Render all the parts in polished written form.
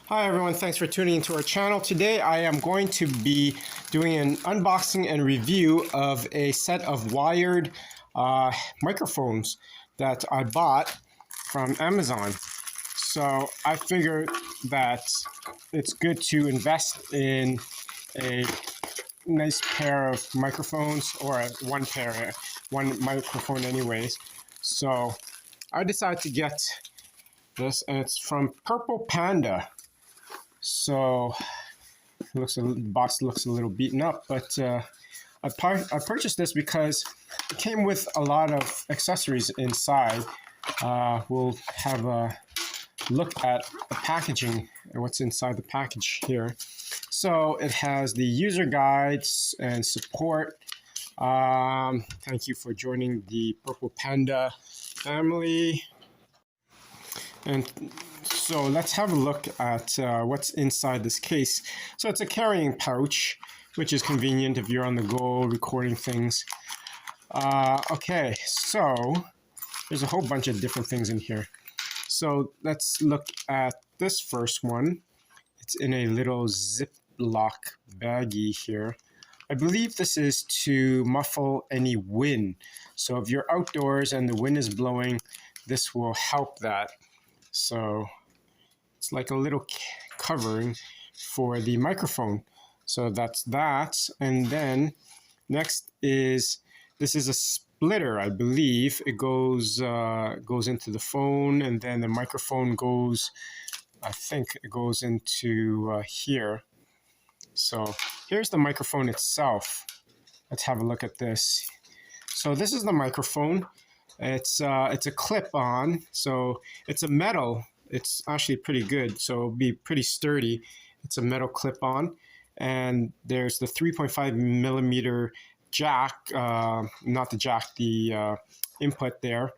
Hi everyone, thanks for tuning into our channel. Today I am going to be doing an unboxing and review of a set of wired microphones that I bought from Amazon. So I figured that it's good to invest in a nice pair of microphones, or one microphone anyways. So I decided to get this, and it's from Panda. So the box looks a little beaten up, but I purchased this because it came with a lot of accessories inside. We'll have a look at the packaging and what's inside the package here. So it has the user guides and support. Thank you for joining the Panda family. And so let's have a look at what's inside this case. So it's a carrying pouch, which is convenient if you're on the go recording things. Okay, so there's a whole bunch of different things in here. So let's look at this first one. It's in a little Ziploc baggie here. I believe this is to muffle any wind. So if you're outdoors and the wind is blowing, this will help that. So it's like a little covering for the microphone. So that's that. And then next is, this is a splitter, I believe. It goes into the phone, and then the microphone goes, I think it goes into here. So here's the microphone itself. Let's have a look at this. So this is the microphone. It's a clip-on, so it's a metal. It's actually pretty good, so it'll be pretty sturdy. It's a metal clip-on, and there's the 3.5 millimeter jack, not the jack, the input there.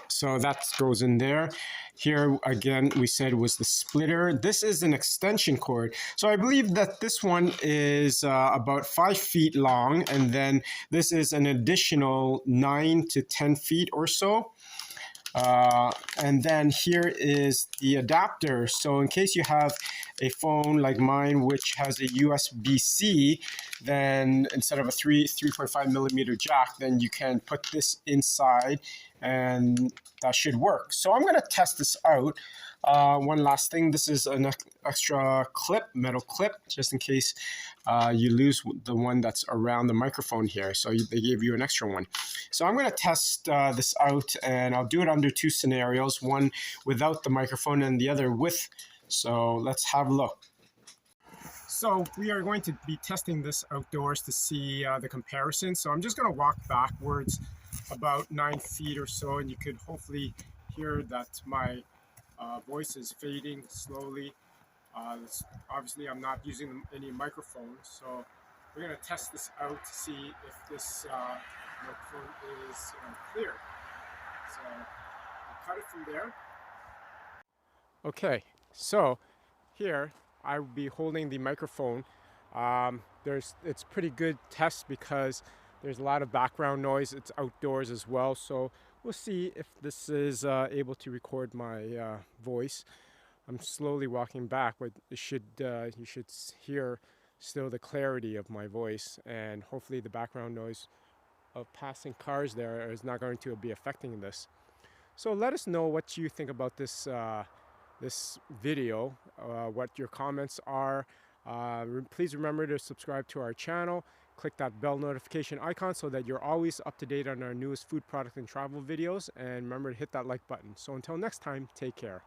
So that goes in there. Here again, we said was the splitter. This is an extension cord. So I believe that this one is about 5 feet long, and then this is an additional 9 to 10 feet or so. And then here is the adapter. So in case you have a phone like mine, which has a USB-C, then instead of a 3.5 millimeter jack, then you can put this inside and that should work. So I'm going to test this out. One last thing, this is an extra clip, metal clip, just in case you lose the one that's around the microphone here. So they gave you an extra one. So I'm going to test this out, and I'll do it under two scenarios, one without the microphone and the other with. So let's have a look. So we are going to be testing this outdoors to see the comparison. So I'm just going to walk backwards about 9 feet or so, and you could hopefully hear that my voice is fading slowly. Obviously I'm not using any microphone, so we're going to test this out to see if this microphone is clear. So I'll cut it from there. Okay, so here I will be holding the microphone. It's pretty good test because there's a lot of background noise. It's outdoors as well, so we'll see if this is able to record my voice. I'm slowly walking back, but you should hear still the clarity of my voice, and hopefully the background noise of passing cars there is not going to be affecting this. So let us know what you think about this this video, what your comments are. Please remember to subscribe to our channel. Click that bell notification icon so that you're always up to date on our newest food product and travel videos, and remember to hit that like button. So until next time, take care.